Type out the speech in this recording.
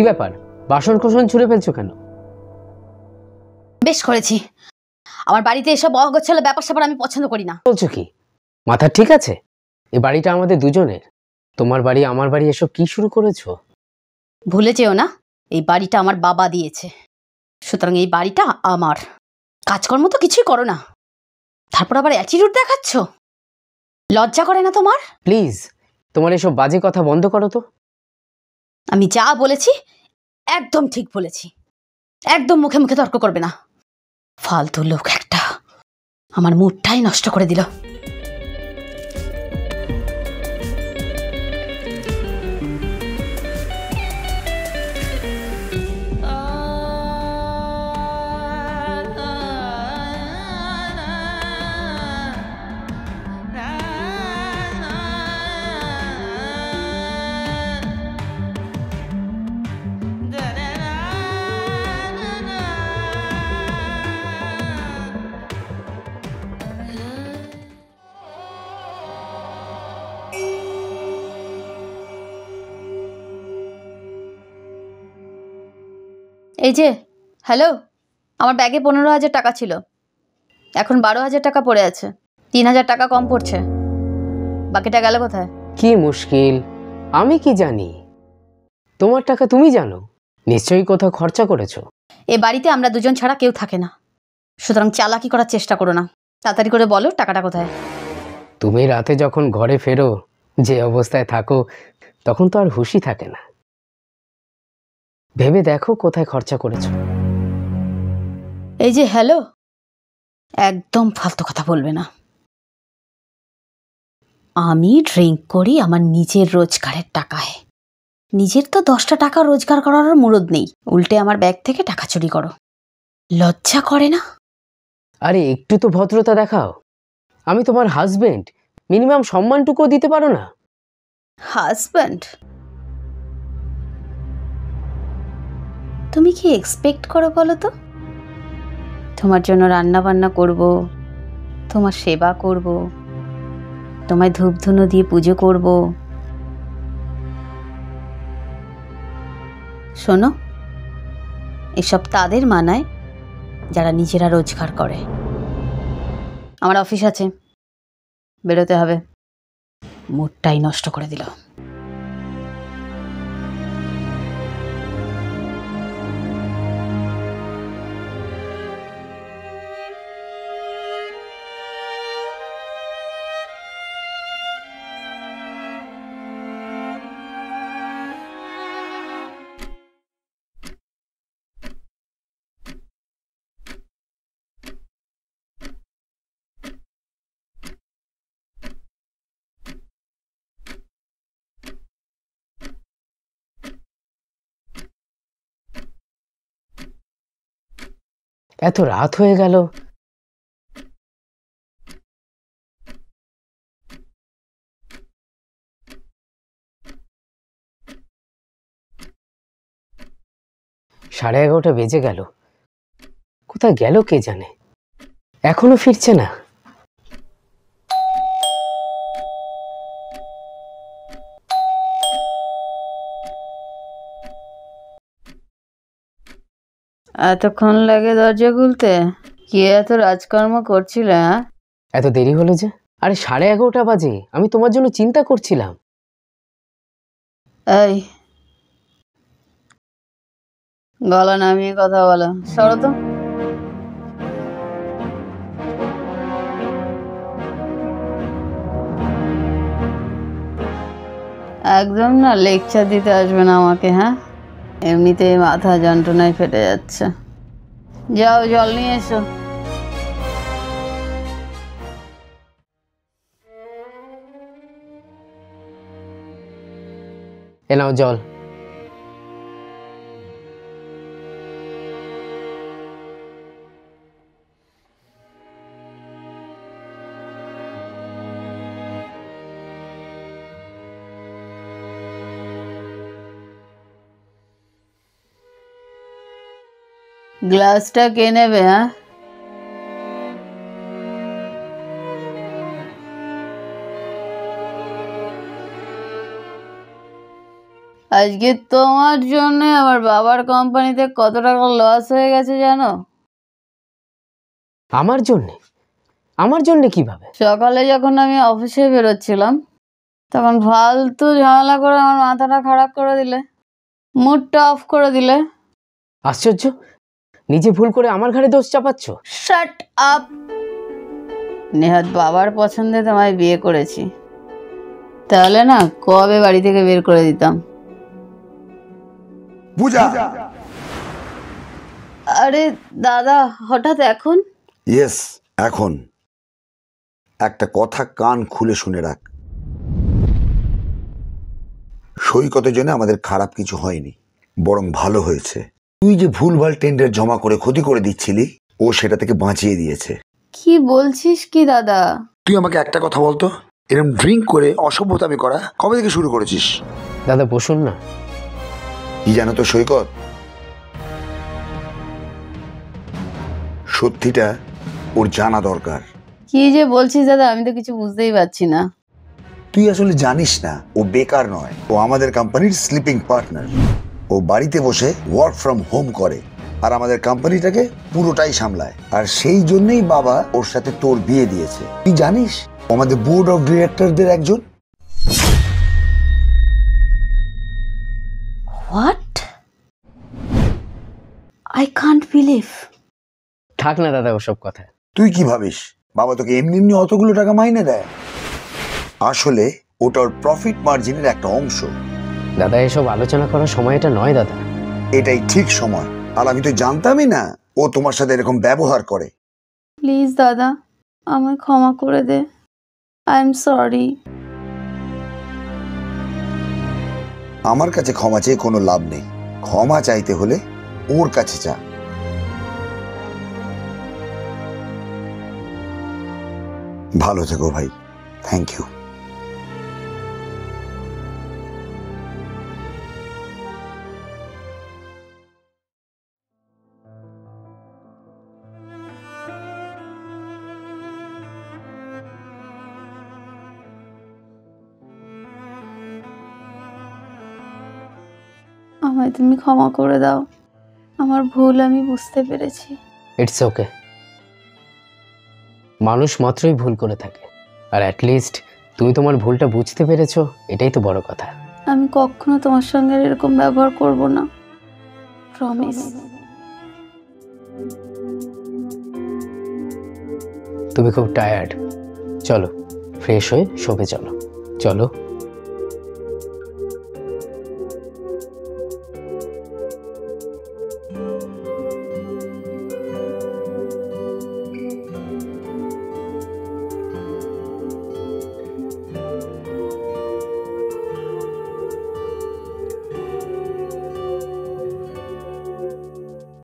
ব্যাপার, বাসন কোসন ছুঁড়ে ফেলছো কেন? বেশ করেছি। আমার বাড়িতে এসব অগোছালো ব্যাপার স্যাপার আমি পছন্দ করি না। বলছো কি? মাথা ঠিক আছে? এই বাড়িটা আমাদের দুজনের। তোমার বাড়ি আমার বাড়ি, এসব কি শুরু করেছো? ভুলে যেও না, এই বাড়িটা আমার বাবা দিয়েছে, সুতরাং এই বাড়িটা আমার। কাজকর্ম তো কিছুই করো না, তারপর আবার অ্যাটিটিউড দেখাচ্ছ। লজ্জা করে না তোমার? প্লিজ তোমার এসব বাজে কথা বন্ধ করো তো। আমি যা বলেছি একদম ঠিক বলেছি, একদম মুখে মুখে তর্ক করবে না। ফালতু লোক একটা, আমার মুডটাই নষ্ট করে দিল। এই যে হ্যালো, আমার ব্যাগে 15,000 টাকা ছিল, এখন 12,000 টাকা পড়ে আছে। 3,000 টাকা কম পড়ছে, বাকিটা গেল কোথায়? কি মুশকিল, আমি কি জানি? তোমার টাকা তুমি জানো, নিশ্চয়ই কোথাও খরচা করেছো। এ বাড়িতে আমরা দুজন ছাড়া কেউ থাকে না, সুতরাং চালাকি করার চেষ্টা করো না। তাড়াতাড়ি করে বলো টাকাটা কোথায়। তুমি রাতে যখন ঘরে ফেরো, যে অবস্থায় থাকো, তখন তো আর হুঁশই থাকে না। ভেবে দেখো কোথায় খরচা করেছো। এই যে হ্যালো, একদম ফালতু কথা বলবে না। আমি ড্রিঙ্ক করি আমার নিজের রোজগারের টাকায়। নিজের তো 10টা টাকা রোজগার করার মুরদ নেই, উল্টে আমার ব্যাগ থেকে টাকা চুরি করো। লজ্জা করে না? আরে একটু তো ভদ্রতা দেখাও। আমি তোমার হাজবেন্ড, মিনিমাম সম্মানটুকুও দিতে পারো না? হাজব্যান্ড? তুমি কি এক্সপেক্ট করো বলো তো? তোমার জন্য রান্না বান্না করব, তোমার সেবা করব, তোমায় ধূপ ধুনো দিয়ে পুজো করব। শোনো, এসব তাদের মানায় যারা নিজেরা রোজগার করে। আমার অফিস আছে, বেরোতে হবে। মুডটাই নষ্ট করে দিল। এত রাত হয়ে গেল। সাড়ে 11টা বেজে গেল, কোথায় গেল কে জানে, এখনো ফিরছে না। এতক্ষণ লাগে দরজা খুলতে? কি এত রাজকর্ম করছিলে? এত দেরি হলো যে? আরে 11:30 বাজে, আমি তোমার জন্য চিন্তা করছিলাম। এই গলা নামিয়ে কথা বলো, সরো তো। একদম না লেকচার দিতে আসবে না আমাকে, হ্যাঁ? এমনিতেই মাথা যন্ত্রণায় ফেটে যাচ্ছে। যাও জল নিয়ে এসো। এ নাও জল। গ্লাসটা কে নেবে? হ্যাঁ, আজকে তোমার জন্য আমার বাবার কোম্পানিতে কত টাকা লস হয়ে গেছে জানো? আমার জন্যে? আমার জন্যে কিভাবে? সকালে যখন আমি অফিসে বেরোচ্ছিলাম তখন ফালতু ঝামেলা করে আমার মাথাটা খারাপ করে দিলে, মুডটা অফ করে দিলে। আশ্চর্য, নিজে ভুল করে আমার ঘাড়ে দোষ চাপাচ্ছ। Shut up. নেহাত বাবার পছন্দে তোমায় বিয়ে করেছি, তাহলে না কবে বাড়ি থেকে বের করে দিতাম। পূজা। আরে দাদা, হঠাৎ এখন? ইয়েস, এখন একটা কথা কান খুলে শুনে রাখ। সৈকতের জন্য আমাদের খারাপ কিছু হয়নি, বরং ভালো হয়েছে। তুই যে ভুলভাল টেন্ডার জমা করে ক্ষতি করে দিচ্ছিলি, ও সেটা থেকে বাঁচিয়ে দিয়েছে। কি বলছিস কি দাদা? তুই আমাকে একটা কথা বলতো, এরকম ড্রিঙ্ক করে অসভ্যতামি করা কবে থেকে শুরু করেছিস? দাদা বসুন না। কি জানো তো সৈকত, সত্যিটা ওর জানা দরকার। কি যে বলছিস দাদা, আমি তো কিছু বুঝতেই পারছি না। তুই আসলে জানিস না, ও বেকার নয়, ও আমাদের কোম্পানির স্লিপিং পার্টনার। ও বাড়িতে বসে ওয়ার্ক ফ্রম হোম করে আর আমাদের কোম্পানিটাকে পুরোটাই সামলায়। আর সেই জন্যই বাবা ওর সাথে তোর বিয়ে দিয়েছে। তুই জানিস আমাদের বোর্ড অফ ডিরেক্টরদের একজন। হোয়াট? I can't believe. থাক না দাদা ওসব কথা। তুই কি ভাবিস বাবা তোকে এমনি এমনি অতগুলো টাকা মাইনে দেয়? আসলে ওটা ওর প্রফিট মার্জিনের একটা অংশ। দাদা এসব আলোচনা করার সময় এটা নয় দাদা। এটাই ঠিক সময়। আর আমি তো জানতামই না ও তোমার সাথে এরকম ব্যবহার করে। প্লিজ দাদা, আমায় ক্ষমা করে দে। I am sorry. আমার কাছে ক্ষমা চেয়ে কোনো লাভ নেই। ক্ষমা চাইতে হলে ওর কাছে চা। ভালো থেকো ভাই। Thank you. আমায় তুমি ক্ষমা করে দাও, আমার ভুল আমি বুঝতে পেরেছি। It's okay. মানুষ মাত্রই ভুল করে থাকে, আর অ্যাটলিস্ট তুমি তোমার ভুলটা বুঝতে পেরেছো, এটাই তো বড় কথা। আমি কখনো তোমার সঙ্গে এরকম ব্যবহার করব না, প্রমিস। তুমি খুব টায়ার্ড, চলো ফ্রেশ হয়ে শোবে চলো। চলো।